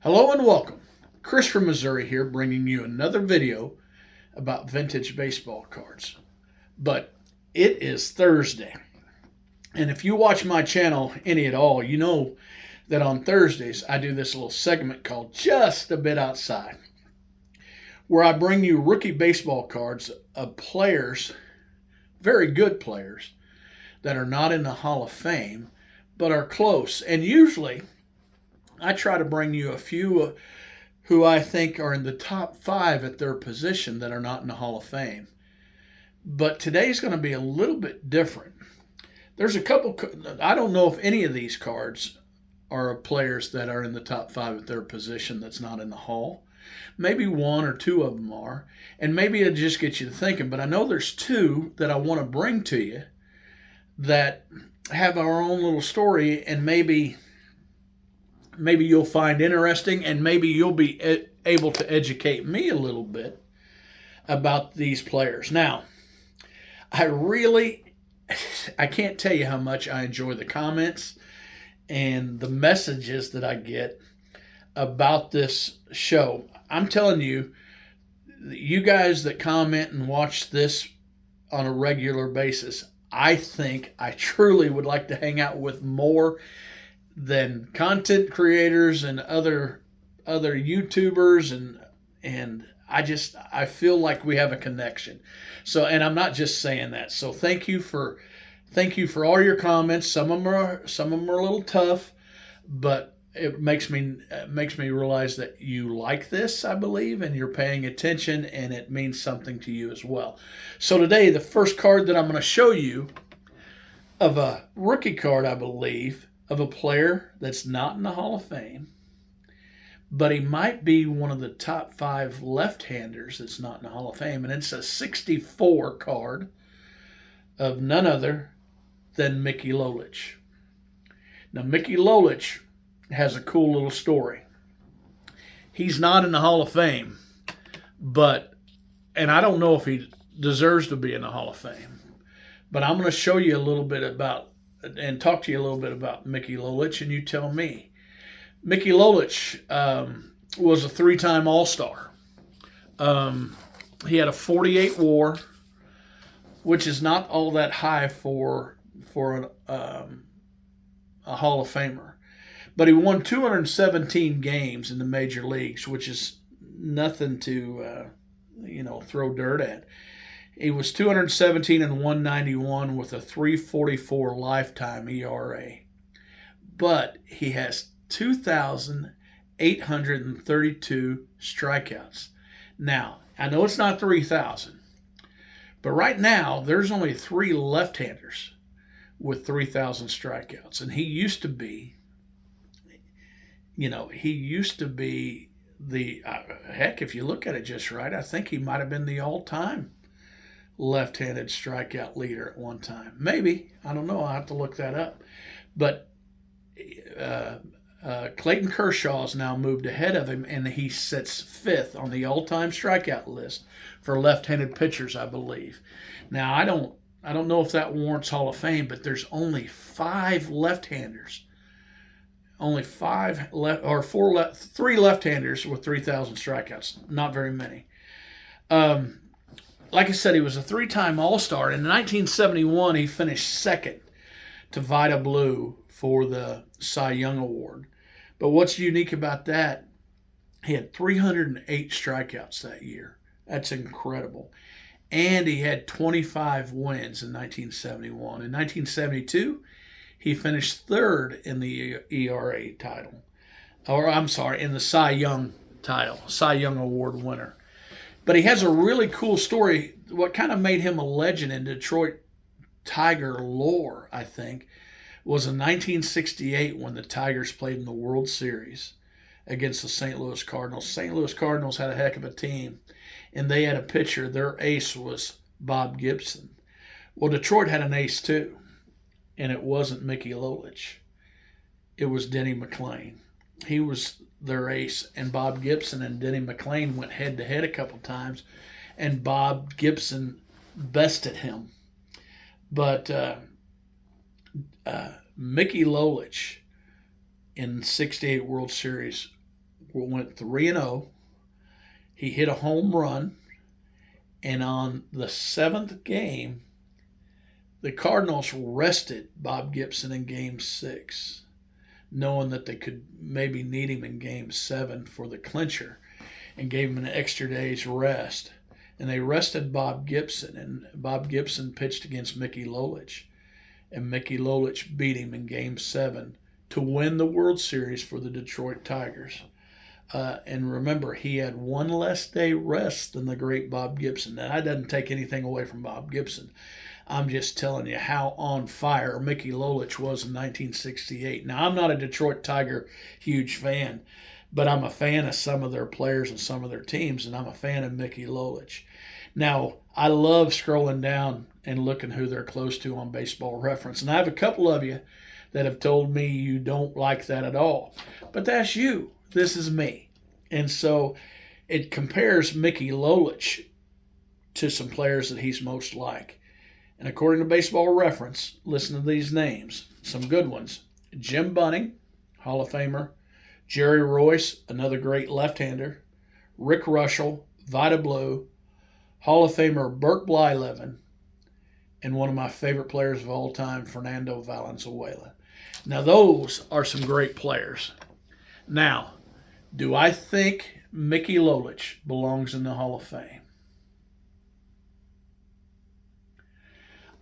Hello and welcome. Chris from Missouri here, bringing you another video about vintage baseball cards. But it is Thursday. And if you watch my channel any at all, you know that on Thursdays I do this little segment called Just a Bit Outside, where I bring you rookie baseball cards of players, very good players, that are not in the Hall of Fame, but are close. And usually I try to bring you a few who I think are in the top 5 at their position that are not in the Hall of Fame. But today's going to be a little bit different. There's a couple, I don't know if any of these cards are of players that are in the top 5 at their position that's not in the Hall. Maybe one or two of them are, and maybe it'll just get you to thinking. But I know there's two that I want to bring to you that have our own little story, and maybe you'll find interesting, and maybe you'll be able to educate me a little bit about these players. Now, I can't tell you how much I enjoy the comments and the messages that I get about this show. I'm telling you, you guys that comment and watch this on a regular basis, I think I truly would like to hang out with more than content creators and other YouTubers, and I feel like we have a connection. So, and I'm not just saying that. So thank you for all your comments. Some of them are a little tough, but it makes me realize that you like this, I believe, and you're paying attention, and it means something to you as well. So today, the first card that I'm going to show you of a rookie card, I believe, of a player that's not in the Hall of Fame, but he might be one of the top 5 left-handers that's not in the Hall of Fame, and it's a 64 card of none other than Mickey Lolich. Now, Mickey Lolich has a cool little story. He's not in the Hall of Fame, and I don't know if he deserves to be in the Hall of Fame, but I'm going to show you a little bit about and talk to you a little bit about Mickey Lolich, and you tell me. Mickey Lolich was a 3-time All-Star. He had a 48 WAR, which is not all that high for a Hall of Famer. But he won 217 games in the major leagues, which is nothing to throw dirt at. He was 217 and 191 with a 3.44 lifetime ERA. But he has 2,832 strikeouts. Now, I know it's not 3,000, but right now there's only 3 left-handers with 3,000 strikeouts. And he used to be the, heck, if you look at it just right, I think he might have been the all-time left-handed strikeout leader at one time. Maybe. I don't know. I'll have to look that up. But Clayton Kershaw's now moved ahead of him, and he sits 5th on the all-time strikeout list for left-handed pitchers, I believe. Now, I don't know if that warrants Hall of Fame, but there's only 5 left-handers. Only 3 left-handers with 3,000 strikeouts. Not very many. Like I said, he was a 3-time All-Star. In 1971, he finished 2nd to Vida Blue for the Cy Young Award. But what's unique about that, he had 308 strikeouts that year. That's incredible. And he had 25 wins in 1971. In 1972, he finished 3rd in the ERA title. In the Cy Young title, Cy Young Award winner. But he has a really cool story. What kind of made him a legend in Detroit Tiger lore, I think, was in 1968 when the Tigers played in the World Series against the St. Louis Cardinals. St. Louis Cardinals had a heck of a team, and they had a pitcher. Their ace was Bob Gibson. Well, Detroit had an ace too, and it wasn't Mickey Lolich. It was Denny McLain. He was their ace, and Bob Gibson and Denny McLain went head-to-head a couple times, and Bob Gibson bested him. But Mickey Lolich in '68 World Series went 3-0. He hit a home run, and on the 7th game, the Cardinals rested Bob Gibson in Game 6, knowing that they could maybe need him in Game 7 for the clincher, and gave him an extra day's rest. And they rested Bob Gibson, and Bob Gibson pitched against Mickey Lolich, and Mickey Lolich beat him in Game 7 to win the World Series for the Detroit Tigers. And remember, he had one less day rest than the great Bob Gibson. Now, that doesn't take anything away from Bob Gibson. I'm just telling you how on fire Mickey Lolich was in 1968. Now, I'm not a Detroit Tiger huge fan, but I'm a fan of some of their players and some of their teams, and I'm a fan of Mickey Lolich. Now, I love scrolling down and looking who they're close to on Baseball Reference, and I have a couple of you that have told me you don't like that at all. But that's you. This is me. And so it compares Mickey Lolich to some players that he's most like. And according to Baseball Reference, listen to these names, some good ones. Jim Bunning, Hall of Famer. Jerry Royce, another great left-hander. Rick Russell, Vida Blue. Hall of Famer Burt Blyleven. And one of my favorite players of all time, Fernando Valenzuela. Now, those are some great players. Now, do I think Mickey Lolich belongs in the Hall of Fame?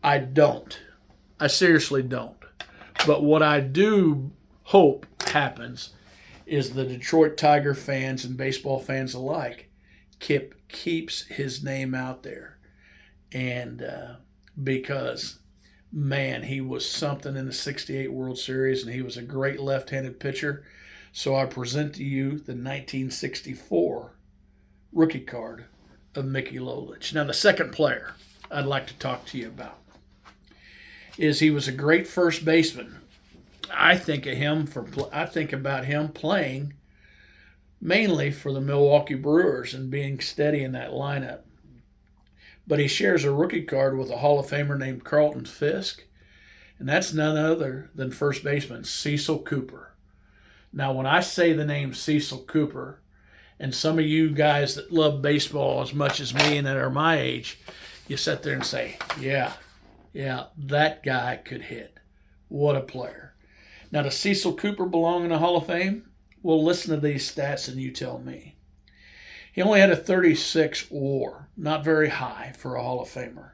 I don't. I seriously don't. But what I do hope happens is the Detroit Tiger fans and baseball fans alike keeps his name out there. And because, man, he was something in the 68 World Series, and he was a great left-handed pitcher. So I present to you the 1964 rookie card of Mickey Lolich. Now, the second player I'd like to talk to you about is he was a great first baseman. I think about him playing mainly for the Milwaukee Brewers and being steady in that lineup. But he shares a rookie card with a Hall of Famer named Carlton Fisk, and that's none other than first baseman Cecil Cooper. Now, when I say the name Cecil Cooper, and some of you guys that love baseball as much as me and that are my age, you sit there and say, yeah, that guy could hit. What a player. Now, does Cecil Cooper belong in the Hall of Fame? Well, listen to these stats and you tell me. He only had a 36 WAR, not very high for a Hall of Famer.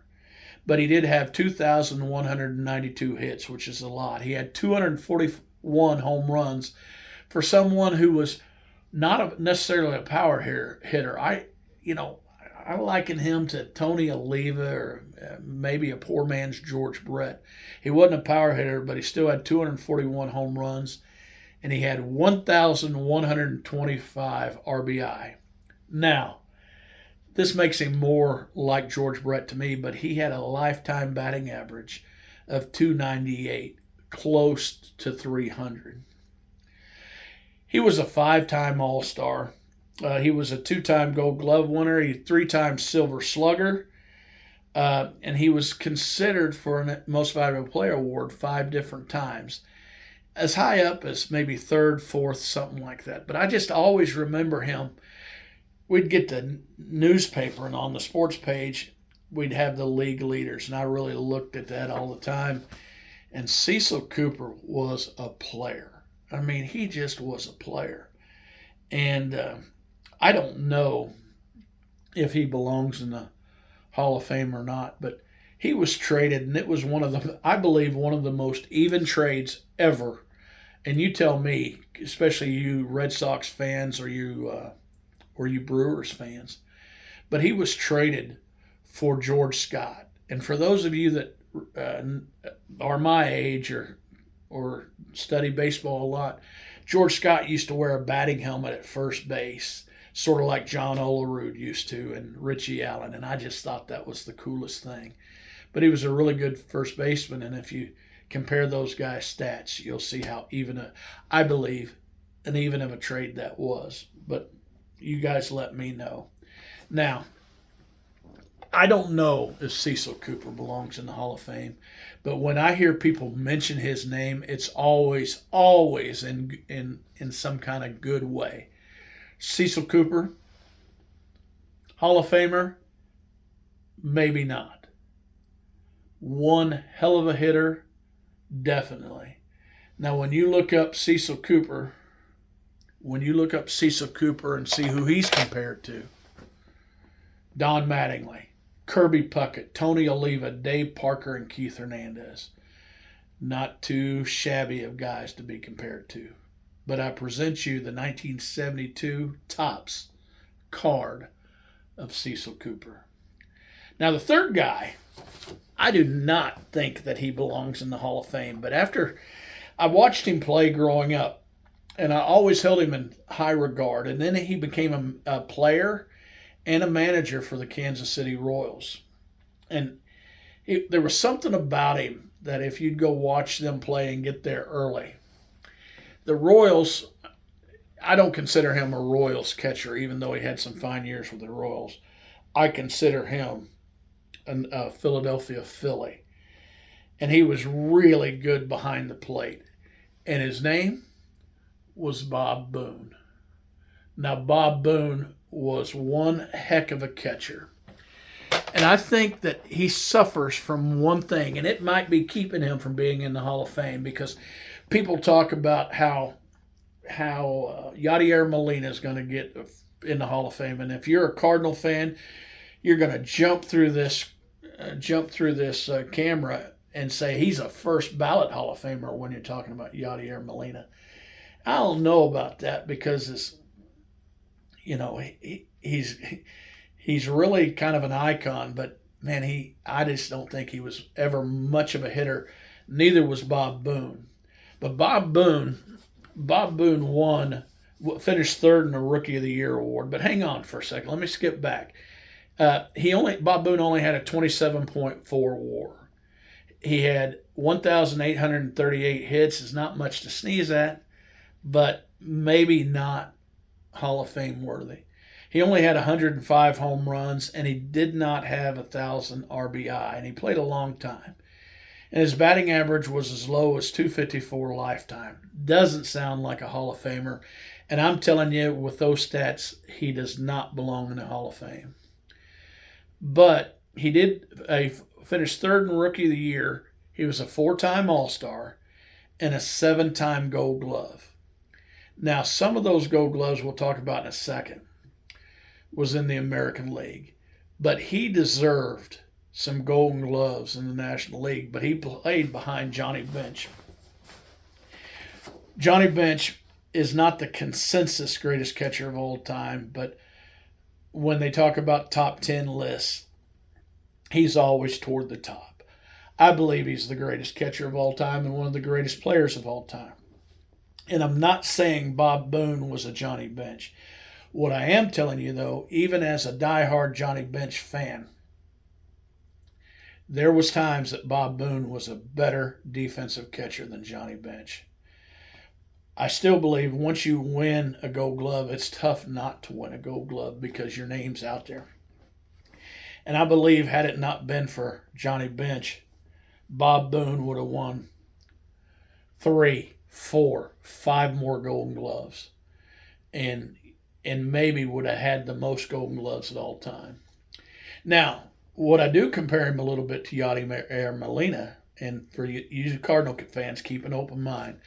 But he did have 2,192 hits, which is a lot. He had 241 home runs for someone who was not necessarily a power hitter. I liken him to Tony Oliva or maybe a poor man's George Brett. He wasn't a power hitter, but he still had 241 home runs, and he had 1,125 RBI. Now, this makes him more like George Brett to me, but he had a lifetime batting average of 298, close to 300. He was a 5-time All-Star. He was a 2-time Gold Glove winner, a 3-time Silver Slugger, and he was considered for a Most Valuable Player award 5 different times, as high up as maybe 3rd, 4th, something like that. But I just always remember him. We'd get the newspaper, and on the sports page, we'd have the league leaders, and I really looked at that all the time. And Cecil Cooper was a player. I mean, he just was a player. And I don't know if he belongs in the Hall of Fame or not, but he was traded, and it was I believe, one of the most even trades ever. And you tell me, especially you Red Sox fans or you Brewers fans, but he was traded for George Scott. And for those of you that are my age or study baseball a lot, George Scott used to wear a batting helmet at first base, sort of like John Olerud used to and Richie Allen, and I just thought that was the coolest thing. But he was a really good first baseman, and if you compare those guys' stats, you'll see how I believe, an even of a trade that was. But you guys let me know. Now, I don't know if Cecil Cooper belongs in the Hall of Fame, but when I hear people mention his name, it's always in some kind of good way. Cecil Cooper, Hall of Famer? Maybe not. One hell of a hitter? Definitely. Now, when you look up Cecil Cooper, and see who he's compared to, Don Mattingly, Kirby Puckett, Tony Oliva, Dave Parker, and Keith Hernandez. Not too shabby of guys to be compared to. But I present you the 1972 Topps card of Cecil Cooper. Now, the third guy, I do not think that he belongs in the Hall of Fame. But after I watched him play growing up, and I always held him in high regard. And then he became a player and a manager for the Kansas City Royals. And there was something about him that if you'd go watch them play and get there early. The Royals, I don't consider him a Royals catcher, even though he had some fine years with the Royals. I consider him a Philadelphia Philly. And he was really good behind the plate. And his name was Bob Boone. Now, Bob Boone was one heck of a catcher. And I think that he suffers from one thing, and it might be keeping him from being in the Hall of Fame, because people talk about how Yadier Molina is going to get in the Hall of Fame. And if you're a Cardinal fan, you're going to jump through this camera and say he's a first ballot Hall of Famer when you're talking about Yadier Molina. I don't know about that, because he's really kind of an icon, but man, I just don't think he was ever much of a hitter. Neither was Bob Boone. But Bob Boone finished third in the Rookie of the Year award. But hang on for a second. Let me skip back. Bob Boone only had a 27.4 WAR. He had 1,838 hits. Is not much to sneeze at, but maybe not Hall of Fame worthy. He only had 105 home runs, and he did not have 1,000 RBI, and he played a long time. And his batting average was as low as 254 lifetime. Doesn't sound like a Hall of Famer, and I'm telling you, with those stats, he does not belong in the Hall of Fame. But he did finish third in Rookie of the Year. He was a 4-time All-Star and a 7-time Gold Glove. Now, some of those Gold Gloves we'll talk about in a second was in the American League. But he deserved some Golden Gloves in the National League, but he played behind Johnny Bench. Johnny Bench is not the consensus greatest catcher of all time, but when they talk about top 10 lists, he's always toward the top. I believe he's the greatest catcher of all time and one of the greatest players of all time. And I'm not saying Bob Boone was a Johnny Bench. What I am telling you, though, even as a diehard Johnny Bench fan, there was times that Bob Boone was a better defensive catcher than Johnny Bench. I still believe once you win a Gold Glove, it's tough not to win a Gold Glove because your name's out there. And I believe had it not been for Johnny Bench, Bob Boone would have won 3, 4, 5 more Golden Gloves, and maybe would have had the most Golden Gloves of all time. Now, what I do compare him a little bit to Yadier Molina, and for you Cardinal fans, keep an open mind.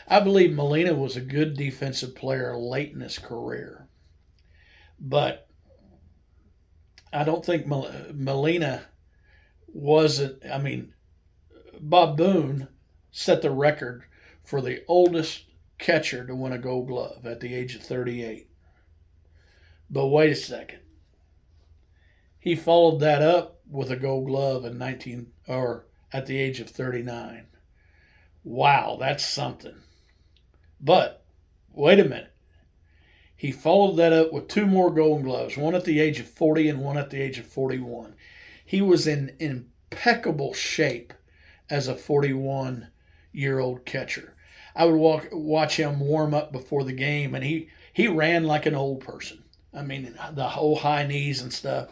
I believe Molina was a good defensive player late in his career, but I don't think Molina wasn't. I mean, Bob Boone set the record for the oldest catcher to win a Gold Glove at the age of 38. But wait a second. He followed that up with a Gold Glove at the age of 39. Wow, that's something. But wait a minute. He followed that up with 2 more Golden Gloves, one at the age of 40 and one at the age of 41. He was in impeccable shape as a 41-year-old catcher. I would watch him warm up before the game, and he ran like an old person. I mean, the whole high knees and stuff.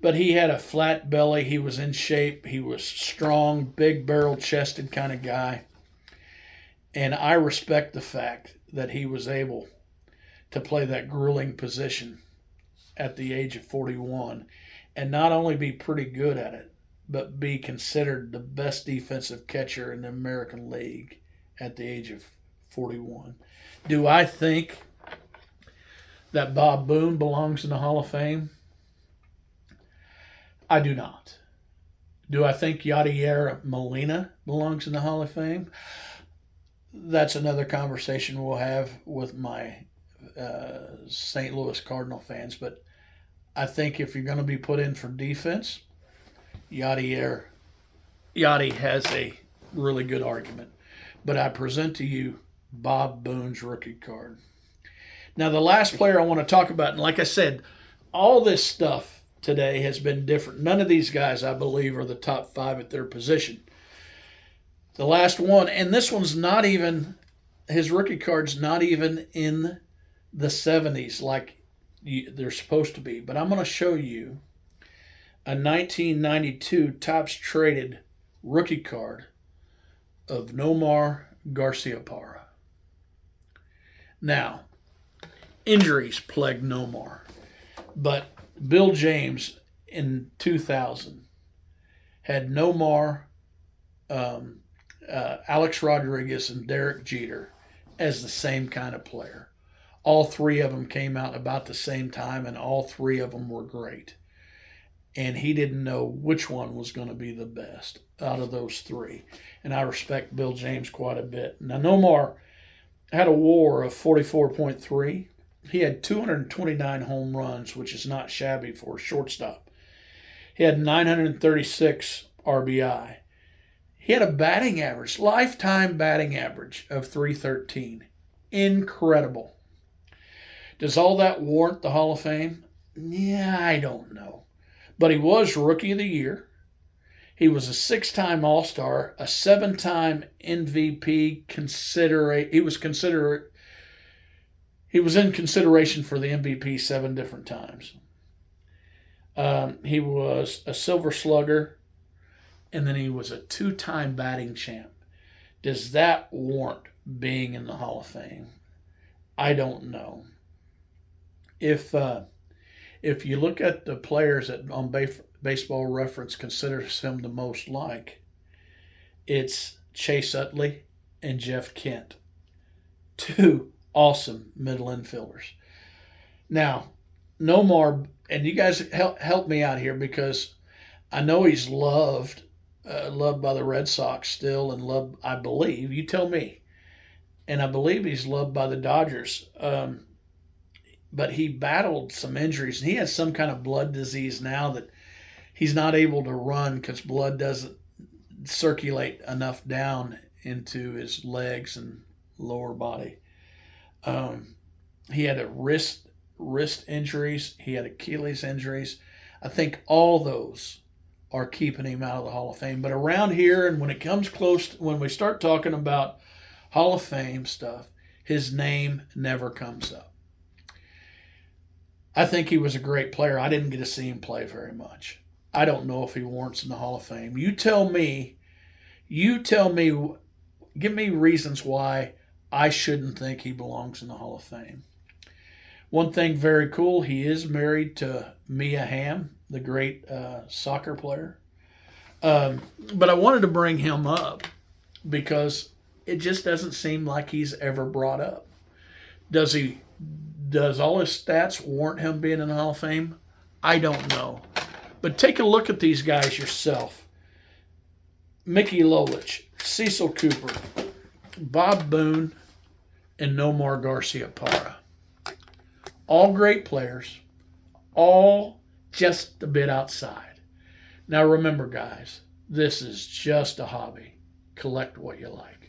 But he had a flat belly. He was in shape. He was strong, big barrel-chested kind of guy. And I respect the fact that he was able to play that grueling position at the age of 41 and not only be pretty good at it, but be considered the best defensive catcher in the American League at the age of 41. Do I think that Bob Boone belongs in the Hall of Fame? I do not. Do I think Yadier Molina belongs in the Hall of Fame? That's another conversation we'll have with my St. Louis Cardinal fans. But I think if you're going to be put in for defense, Yadi has a really good argument. But I present to you Bob Boone's rookie card. Now, the last player I want to talk about, and like I said, all this stuff today has been different. None of these guys, I believe, are the top 5 at their position. The last one, and this one's not even, his rookie card's not even in the 70s like they're supposed to be. But I'm going to show you a 1992 Topps Traded rookie card of Nomar Garciaparra. Now, injuries plagued Nomar, but Bill James in 2000 had Nomar, Alex Rodriguez, and Derek Jeter as the same kind of player. All 3 of them came out about the same time, and all 3 of them were great. And he didn't know which one was going to be the best out of those 3. And I respect Bill James quite a bit. Now, Nomar had a WAR of 44.3. He had 229 home runs, which is not shabby for a shortstop. He had 936 RBI. He had a batting average, lifetime batting average of 313. Incredible. Does all that warrant the Hall of Fame? Yeah, I don't know. But he was Rookie of the Year. He was a 6-time All-Star, a 7-time MVP. He was in consideration for the MVP 7 different times. He was a Silver Slugger, and then he was a 2-time batting champ. Does that warrant being in the Hall of Fame? I don't know. If you look at the players that on Baseball Reference considers him the most like, it's Chase Utley and Jeff Kent. 2 awesome middle infielders. Now, Nomar, and you guys help me out here because I know he's loved by the Red Sox still, and loved, I believe, you tell me, and I believe he's loved by the Dodgers. But he battled some injuries, and he has some kind of blood disease now that he's not able to run because blood doesn't circulate enough down into his legs and lower body. He had a wrist injuries. He had Achilles injuries. I think all those are keeping him out of the Hall of Fame. But around here, and when it comes close, when we start talking about Hall of Fame stuff, his name never comes up. I think he was a great player. I didn't get to see him play very much. I don't know if he warrants in the Hall of Fame. You tell me, give me reasons why I shouldn't think he belongs in the Hall of Fame. One thing very cool, he is married to Mia Hamm, the great soccer player. But I wanted to bring him up because it just doesn't seem like he's ever brought up. Does all his stats warrant him being in the Hall of Fame? I don't know. But take a look at these guys yourself. Mickey Lolich, Cecil Cooper, Bob Boone, and Nomar Garciaparra. All great players, all just a bit outside. Now remember, guys, this is just a hobby. Collect what you like.